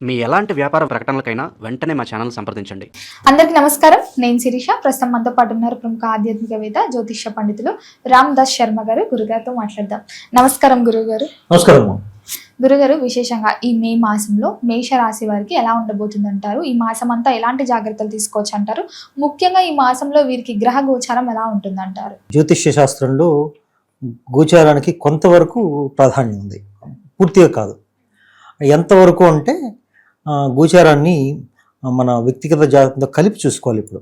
మీ ఎలాంటి వ్యాపార ప్రకటనలకైనా వెంటనే మా ఛానల్ సంప్రదించండి. అందరికీ నమస్కారం. నేను శిరీష. ప్రస్తుతం మనతో పాటు ఉన్నారు ప్రముఖ ఆధ్యాత్మికవేత్త జ్యోతిష్య పండితులు రామ్ దాస్ శర్మ గారు. గురుగారితో మాట్లాడదాం. నమస్కారం గురుగారు. నమస్కారం గురుగారు, విశేషంగా ఈ మే మాసంలో మేష రాశి వారికి ఎలా ఉండబోతుంది అంటారు? ఈ మాసం అంతా ఎలాంటి జాగ్రత్తలు తీసుకోవచ్చు అంటారు? ముఖ్యంగా ఈ మాసంలో వీరికి గ్రహ గోచారం ఎలా ఉంటుంది అంటారు? జ్యోతిష్య శాస్త్రంలో గోచారానికి కొంతవరకు ప్రాధాన్యం ఉంది, పూర్తిగా కాదు. ఎంతవరకు అంటే గోచారాన్ని మన వ్యక్తిగత జాతకంతో కలిపి చూసుకోవాలి. ఇప్పుడు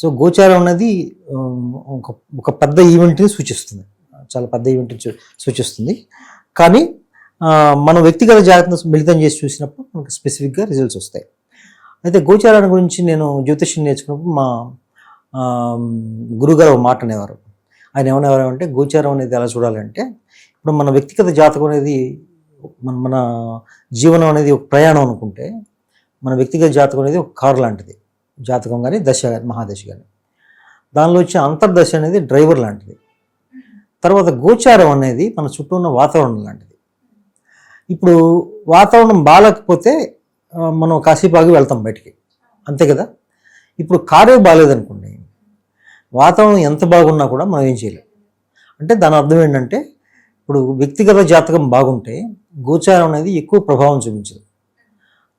సో గోచారం అనేది ఒక పెద్ద ఈవెంట్ని సూచిస్తుంది, చాలా పెద్ద ఈవెంట్ని సూచిస్తుంది. కానీ మనం వ్యక్తిగత జాతకంతో మిళితం చేసి చూసినప్పుడు మనకు స్పెసిఫిక్గా రిజల్ట్స్ వస్తాయి. అయితే గోచారాన్ని గురించి నేను జ్యోతిష్యం నేర్చుకున్నప్పుడు మా గురుగారు ఒక మాట అనేవారు. ఆయన ఏమనేవారు అంటే, గోచారం అనేది ఎలా చూడాలంటే, ఇప్పుడు మన వ్యక్తిగత జాతకం అనేది మన జీవనం అనేది ఒక ప్రయాణం అనుకుంటే, మన వ్యక్తిగత జాతకం అనేది ఒక కారు లాంటిది. జాతకం కానీ దశ కానీ మహాదశ కానీ దానిలో వచ్చే అంతర్దశ అనేది డ్రైవర్ లాంటిది. తర్వాత గోచారం అనేది మన చుట్టూ ఉన్న వాతావరణం లాంటిది. ఇప్పుడు వాతావరణం బాగాలేకపోతే మనం కాసేపు ఆగి వెళ్తాం బయటికి, అంతే కదా. ఇప్పుడు కారే బాగాలేదనుకోండి, వాతావరణం ఎంత బాగున్నా కూడా మనం ఏం చేయలేం. అంటే దాని అర్థం ఏంటంటే, ఇప్పుడు వ్యక్తిగత జాతకం బాగుంటే గోచారం అనేది ఎక్కువ ప్రభావం చూపించదు.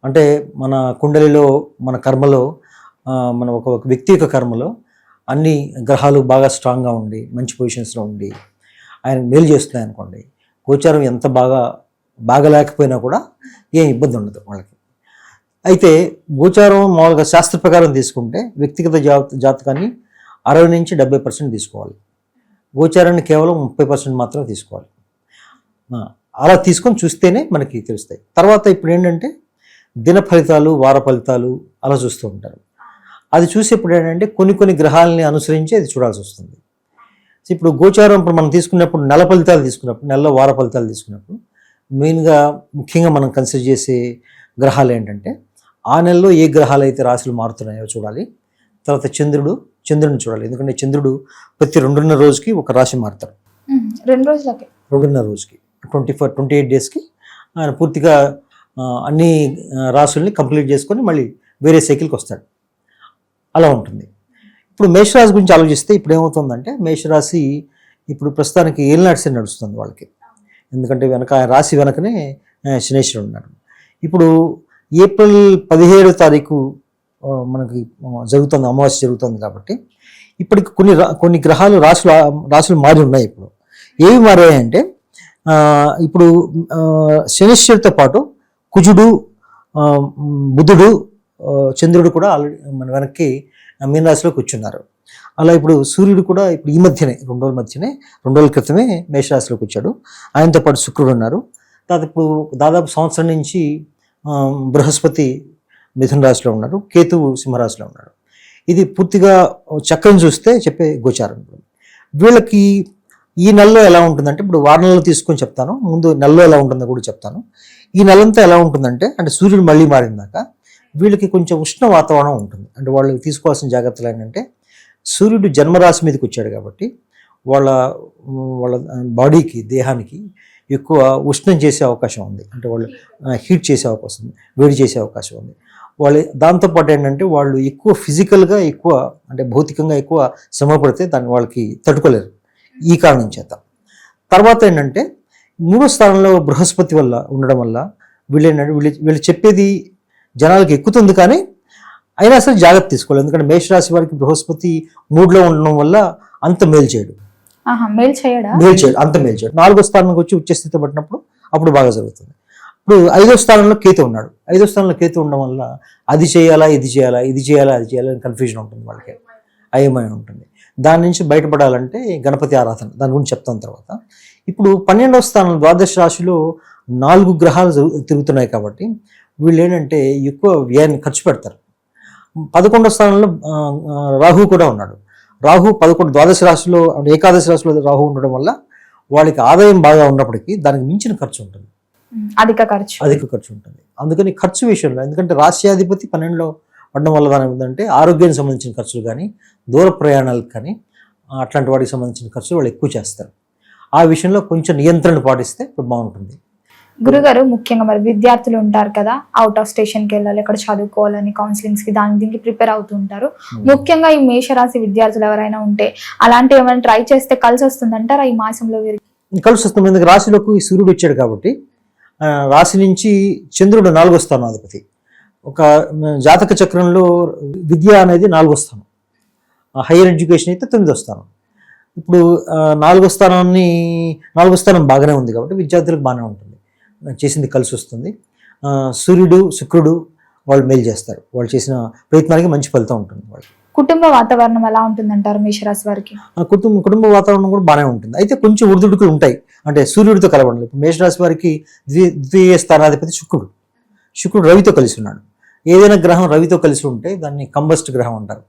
అంటే మన కుండలిలో, మన కర్మలో, మన ఒక వ్యక్తి యొక్క కర్మలో అన్ని గ్రహాలు బాగా స్ట్రాంగ్గా ఉండి మంచి పొజిషన్స్లో ఉండి ఆయన మేలు చేస్తున్నాయి అనుకోండి, గోచారం ఎంత బాగలేకపోయినా కూడా ఏం ఇబ్బంది ఉండదు వాళ్ళకి. అయితే గోచారం మామూలుగా శాస్త్ర ప్రకారం తీసుకుంటే వ్యక్తిగత జాతకాన్ని 60 నుంచి 70% తీసుకోవాలి, గోచారాన్ని కేవలం 30% మాత్రమే తీసుకోవాలి. అలా తీసుకొని చూస్తేనే మనకి తెలుస్తాయి. తర్వాత ఇప్పుడు ఏంటంటే దిన ఫలితాలు, వార ఫలితాలు అలా చూస్తూ ఉంటారు. అది చూసేప్పుడు ఏంటంటే కొన్ని గ్రహాలని అనుసరించి అది చూడాల్సి వస్తుంది. ఇప్పుడు గోచారం ఇప్పుడు మనం తీసుకున్నప్పుడు నెల ఫలితాలు తీసుకున్నప్పుడు, నెలలో వార ఫలితాలు తీసుకున్నప్పుడు మెయిన్గా ముఖ్యంగా మనం కన్సిడర్ చేసే గ్రహాలు ఏంటంటే, ఆ నెలలో ఏ గ్రహాలు అయితే రాశులు మారుతున్నాయో చూడాలి. తర్వాత చంద్రుడిని చూడాలి. ఎందుకంటే చంద్రుడు ప్రతి 2.5 రోజుకి ఒక రాశి మారుతారు. 2.5 రోజుకి 28 డేస్కి ఆయన పూర్తిగా అన్ని రాశుల్ని కంప్లీట్ చేసుకొని మళ్ళీ వేరే సైకిల్కి వస్తాడు. అలా ఉంటుంది. ఇప్పుడు మేషరాశి గురించి ఆలోచిస్తే ఇప్పుడు ఏమవుతుందంటే, మేషరాశి ఇప్పుడు ప్రస్తుతానికి ఏలినాటి శని నడుస్తుంది వాళ్ళకి. ఎందుకంటే రాశి వెనకనే శనేశ్వరుడు ఉన్నాడు. ఇప్పుడు ఏప్రిల్ 17వ తారీఖు మనకి జరుగుతుంది, అమావాస్య జరుగుతుంది. కాబట్టి ఇప్పటికి కొన్ని గ్రహాలు రాశులు మారి ఉన్నాయి. ఇప్పుడు ఏవి మారాయంటే, ఇప్పుడు శనేశ్వరుడితో పాటు కుజుడు, బుధుడు, చంద్రుడు కూడా ఆల్రెడీ మన వెనక్కి మీనరాశిలో కూర్చున్నారు. అలా ఇప్పుడు సూర్యుడు కూడా ఇప్పుడు ఈ మధ్యనే 2 రోజుల క్రితమే మేషరాశిలోకి వచ్చాడు. ఆయనతో పాటు శుక్రుడు ఉన్నారు. తర్వాత ఇప్పుడు దాదాపు సంవత్సరం నుంచి బృహస్పతి మిథున రాశిలో ఉన్నాడు, కేతువు సింహరాశిలో ఉన్నాడు. ఇది పూర్తిగా చక్రం చూస్తే చెప్పే గోచారం. వీళ్ళకి ఈ నెలలో ఎలా ఉంటుందంటే, ఇప్పుడు వార నెలలో తీసుకొని చెప్తాను, ముందు నెలలో ఎలా ఉంటుందో కూడా చెప్తాను. ఈ నెలంతా ఎలా ఉంటుందంటే, అంటే సూర్యుడు మళ్ళీ మారిందాక వీళ్ళకి కొంచెం ఉష్ణ వాతావరణం ఉంటుంది. అంటే వాళ్ళు తీసుకోవాల్సిన జాగ్రత్తలు ఏంటంటే, సూర్యుడు జన్మరాశి మీదకి వచ్చాడు కాబట్టి వాళ్ళ బాడీకి, దేహానికి ఎక్కువ ఉష్ణం చేసే అవకాశం ఉంది. అంటే వాళ్ళు హీట్ చేసే అవకాశం ఉంది, వేడి చేసే అవకాశం ఉంది. వాళ్ళు దాంతోపాటు ఏంటంటే, వాళ్ళు ఎక్కువ ఫిజికల్గా ఎక్కువ, అంటే భౌతికంగా ఎక్కువ శ్రమ పడితే దాన్ని వాళ్ళకి తట్టుకోలేరు. ఈ కారణం చేత తర్వాత ఏంటంటే, 3వ స్థానంలో బృహస్పతి వల్ల ఉండడం వల్ల వీళ్ళు చెప్పేది జనాలకు ఎక్కుతుంది, కానీ అయినా సరే జాగ్రత్త తీసుకోవాలి. ఎందుకంటే మేషరాశి వారికి బృహస్పతి 3లో ఉండడం వల్ల అంత మేలు చేయడు. అంత మేలు చేయడు. 4వ స్థానానికి వచ్చి ఉచ్చస్థితి పట్టినప్పుడు అప్పుడు బాగా జరుగుతుంది. ఇప్పుడు 5వ స్థానంలో కేతు ఉన్నాడు. 5వ స్థానంలో కేతు ఉండడం వల్ల అది చేయాలా, ఇది చేయాలా అని కన్ఫ్యూజన్ ఉంటుంది, వాళ్ళకి అయమయం ఉంటుంది. దాని నుంచి బయటపడాలంటే గణపతి ఆరాధన, దాని గురించి చెప్తాను తర్వాత. ఇప్పుడు 12వ స్థానంలో ద్వాదశ రాశిలో 4 గ్రహాలు తిరుగుతున్నాయి కాబట్టి వీళ్ళు ఏంటంటే ఎక్కువ వ్యయాన్ని ఖర్చు పెడతారు. 11వ స్థానంలో రాహు కూడా ఉన్నాడు. రాహు 11 ద్వాదశ రాశిలో, ఏకాదశి రాశిలో రాహు ఉండడం వల్ల వాళ్ళకి ఆదాయం బాగా ఉన్నప్పటికీ దానికి మించిన ఖర్చు ఉంటుంది, అధిక ఖర్చు ఉంటుంది. అందుకని ఖర్చు విషయంలో, ఎందుకంటే రాశ్యాధిపతి 12లో పడడం వల్ల దాని ఏంటంటే ఆరోగ్యానికి సంబంధించిన ఖర్చులు కానీ, దూర ప్రయాణాలకు కానీ, అట్లాంటి వాటికి సంబంధించిన ఖర్చులు వాళ్ళు ఎక్కువ చేస్తారు. ఆ విషయంలో కొంచెం నియంత్రణ పాటిస్తే బాగుంటుంది. గురుగారు ముఖ్యంగా మరి విద్యార్థులు ఉంటారు కదా, అవుట్ ఆఫ్ స్టేషన్కి వెళ్ళాలి, ఇక్కడ చదువుకోవాలని కౌన్సిలింగ్స్ కి దీనికి ప్రిపేర్ అవుతూ ఉంటారు. ముఖ్యంగా ఈ మేషరాశి విద్యార్థులు ఎవరైనా ఉంటే అలాంటివి ఏమైనా ట్రై చేస్తే కలిసి వస్తుందంటారా ఈ మాసంలో వీరికి? కలిసి వస్తుంది. ఎందుకు రాశిలోకి ఈ సూర్యుడు వచ్చాడు కాబట్టి రాశి నుంచి చంద్రుడు 4వ స్థానాధిపతి. ఒక జాతక చక్రంలో విద్య అనేది 4వ స్థానం, హైయర్ ఎడ్యుకేషన్ అయితే 9వ స్థానం. ఇప్పుడు 4వ స్థానం బాగానే ఉంది కాబట్టి విద్యార్థులకు బాగానే ఉంటుంది, చేసింది కలిసి వస్తుంది. సూర్యుడు శుక్రుడు వాళ్ళు మేలు చేస్తారు, వాళ్ళు చేసిన ప్రయత్నానికి మంచి ఫలితం ఉంటుంది. వాళ్ళు కుటుంబ వాతావరణం ఎలా ఉంటుందంటారు మేషరాశి వారికి? కుటుంబ వాతావరణం కూడా బాగానే ఉంటుంది. అయితే కొంచెం ఒడిదుడుకులు ఉంటాయి, అంటే సూర్యుడితో కలవడం. ఇప్పుడు మేషరాశి వారికి ద్వితీయ స్థానాధిపతి శుక్రుడు రవితో కలిసి ఉన్నాడు. ఏదైనా గ్రహం రవితో కలిసి ఉంటే దాన్ని కంబస్ట్ గ్రహం అంటారు.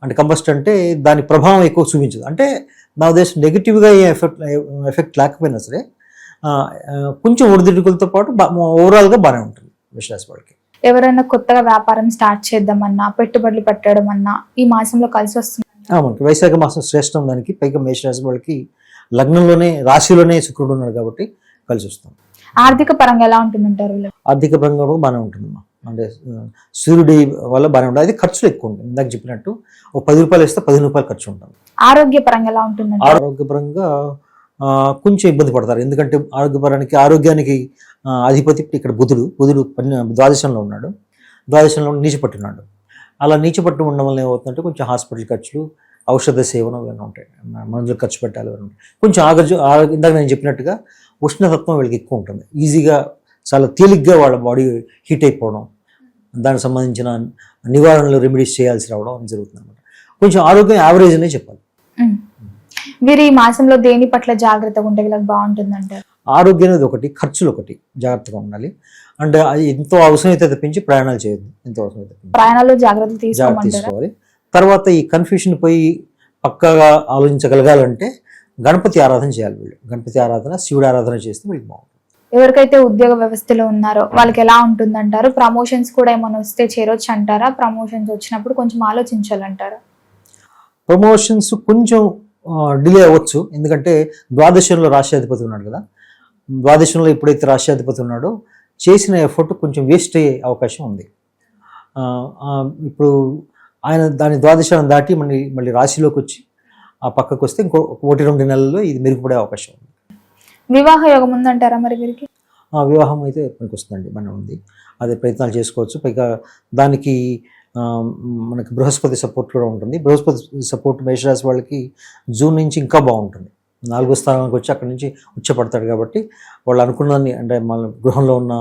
అంటే కంబస్ట్ అంటే దాని ప్రభావం ఎక్కువ చూపించదు. అంటే నా ఉద్దేశం నెగిటివ్గా ఏ ఎఫెక్ట్ లేకపోయినా సరే కొంచెం ఒడిదుడుకులతో పాటు ఓవరాల్గా బాగానే ఉంటుంది మేషరాశి వారికి. ఎవరైనా కొత్తగా వ్యాపారం స్టార్ట్ చేద్దామన్నా, పెట్టుబడులు పెట్టడం అన్నా ఈ మాసంలో కలిసి వస్తుంది. మనకి వైశాఖ మాసం శ్రేష్టం. దానికి పైగా మేషరాశి వాళ్ళకి లగ్నంలోనే రాశిలోనే శుక్రుడు ఉన్నాడు కాబట్టి కలిసి వస్తుంది. ఆర్థిక పరంగా ఎలా ఉంటుందంటారు? ఆర్థిక పరంగా కూడా బాగానే ఉంటుందమ్మా. అంటే సూర్యుడి వల్ల బాగానే ఉంటుంది. అది ఖర్చులు ఎక్కువ ఉంటుంది. ఇందాక చెప్పినట్టు ఒక 10 రూపాయలు ఇస్తే 15 రూపాయలు ఖర్చు ఉంటుంది. ఆరోగ్య పరంగా ఎలా ఉంటుందంటే? ఆరోగ్యపరంగా కొంచెం ఇబ్బంది పడతారు. ఎందుకంటే ఆరోగ్యానికి అధిపతి ఇక్కడ బుధుడు ద్వాదశంలో ఉన్నాడు. ద్వాదశంలో నీచపట్టున్నాడు. అలా నీచపట్టు ఉండడం వల్ల ఏమవుతుందంటే కొంచెం హాస్పిటల్ ఖర్చులు, ఔషధ సేవనం ఇవన్నీ ఉంటాయి, మందులు ఖర్చు పెట్టాలి ఇవన్నీ ఉంటాయి. కొంచెం ఇందాక నేను చెప్పినట్టుగా ఉష్ణతత్వం వీళ్ళకి ఎక్కువ ఉంటుంది. ఈజీగా చాలా తేలిగ్గా వాళ్ళ బాడీ హీట్ అయిపోవడం, దానికి సంబంధించిన నివారణలు రెమెడీస్ చేయాల్సి రావడం జరుగుతుంది అనమాట. కొంచెం ఆరోగ్యం యావరేజ్ అనే చెప్పాలి. వీరు ఈ మాసంలో దేని పట్ల జాగ్రత్తగా ఉంటే వీళ్ళకి బాగుంటుందంటారు? ఆరోగ్యం అనేది ఒకటి, ఖర్చులు ఒకటి, జాగ్రత్తగా ఉండాలి. అంటే అది ఎంతో అవసరమైతే తప్పించి ప్రయాణాలు చేయొద్దు. ఎంతో అవసరమైతే ప్రయాణాల్లో జాగ్రత్తలు తీసుకోవాలి. తర్వాత ఈ కన్ఫ్యూషన్ పోయి పక్కగా ఆలోచించగలగాలంటే గణపతి ఆరాధన చేయాలి. వీళ్ళు గణపతి ఆరాధన, శివుడు ఆరాధన చేస్తే వీళ్ళకి బాగుంటుంది. ఎవరికైతే ఉద్యోగ వ్యవస్థలో ఉన్నారో వాళ్ళకి ఎలా ఉంటుందంటారు? ప్రమోషన్స్ కూడా ఏమైనా వస్తే చేరొచ్చు అంటారా? ప్రమోషన్స్ వచ్చినప్పుడు కొంచెం ఆలోచించాలంటారా? ప్రమోషన్స్ కొంచెం డిలే అవ్వచ్చు. ఎందుకంటే ద్వాదశంలో రాష్ట్రాధిపతి ఉన్నాడు కదా. ద్వాదశంలో ఎప్పుడైతే రాష్ట్రాధిపతి ఉన్నాడో చేసిన ఎఫర్ట్ కొంచెం వేస్ట్ అయ్యే అవకాశం ఉంది. ఇప్పుడు ఆయన దాని ద్వాదశాన్ని దాటి మళ్ళీ రాశిలోకి వచ్చి ఆ పక్కకు వస్తే ఇంకో 1-2 నెలల్లో ఇది మెరుగుపడే అవకాశం ఉంది. వివాహ యోగం ఉందంటారా మరి వీరికి? వివాహం అయితే మనకు వస్తుందండి, మన ఉంది. అదే ప్రయత్నాలు చేసుకోవచ్చు. పైగా దానికి మనకి బృహస్పతి సపోర్ట్ కూడా ఉంటుంది. బృహస్పతి సపోర్ట్ మేషరాశి వాళ్ళకి జూన్ నుంచి ఇంకా బాగుంటుంది. 4వ స్థానానికి వచ్చి అక్కడి నుంచి ఉచ్చపడతాడు కాబట్టి వాళ్ళు అనుకున్నదాన్ని, అంటే మన గృహంలో ఉన్న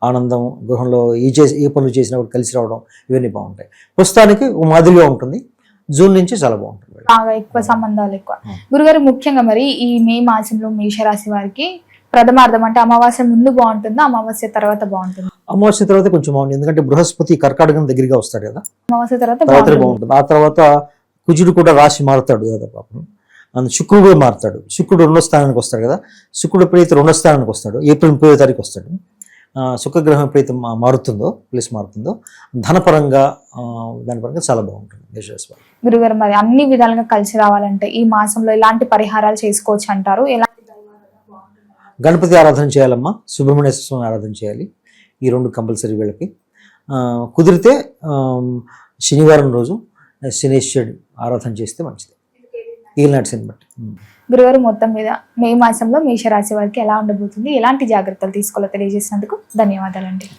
ఆనందం, గృహంలో ఏ పనులు చేసినా కలిసి రావడం, ఇవన్నీ బాగుంటాయి. ప్రస్తుతానికి మాదిరిగా ఉంటుంది. జూన్ నుంచి చాలా బాగుంటుంది, బాగా ఎక్కువ సంబంధాలు ఎక్కువ. గురుగారు ముఖ్యంగా మరి ఈ మే మాసంలో మేషరాశి వారికి ప్రథమార్థం అంటే అమావాస్య ముందు బాగుంటుందా, అమావాస్య తర్వాత బాగుంటుంది? అమావాస్య తర్వాత కొంచెం బాగుంటుంది. ఎందుకంటే బృహస్పతి కర్కాటకం దగ్గరగా వస్తాడు కదా, అమావాస్య తర్వాత బాగుంటుంది. ఆ తర్వాత కుజుడు కూడా రాశి మారుతాడు కదా పాపం, శుక్రుడు కూడా మారుతాడు. శుక్రుడు 2వ స్థానానికి వస్తాడు కదా. శుక్రుడు ఎప్పుడైతే 2వ స్థానానికి వస్తాడు, ఏప్రిల్ 30వ తారీఖు వస్తాడు. శుక్రగ్రహం ఎప్పుడైతే ప్లేస్ మారుతుందో ధనపరంగా దానిపరంగా చాలా బాగుంటుంది మేషరాశి వారు. గురుగారు మరి అన్ని విధాలుగా కలిసి రావాలంటే ఈ మాసంలో ఎలాంటి పరిహారాలు చేసుకోవచ్చు అంటారు? గణపతి ఆరాధన చేయాలమ్మా, సుబ్రహ్మణ్యేశ్వర స్వామి ఆరాధన చేయాలి. ఈ 2 కంపల్సరీ వీళ్ళకి. కుదిరితే శనివారం రోజు శనేశ్వరుడు ఆరాధన చేస్తే మంచిది, ఈనాటిని బట్టి. గురువారు మొత్తం మీద మే మాసంలో మేషరాశి వారికి ఎలా ఉండబోతుంది, ఎలాంటి జాగ్రత్తలు తీసుకోవాలో తెలియజేసినందుకు ధన్యవాదాలండి.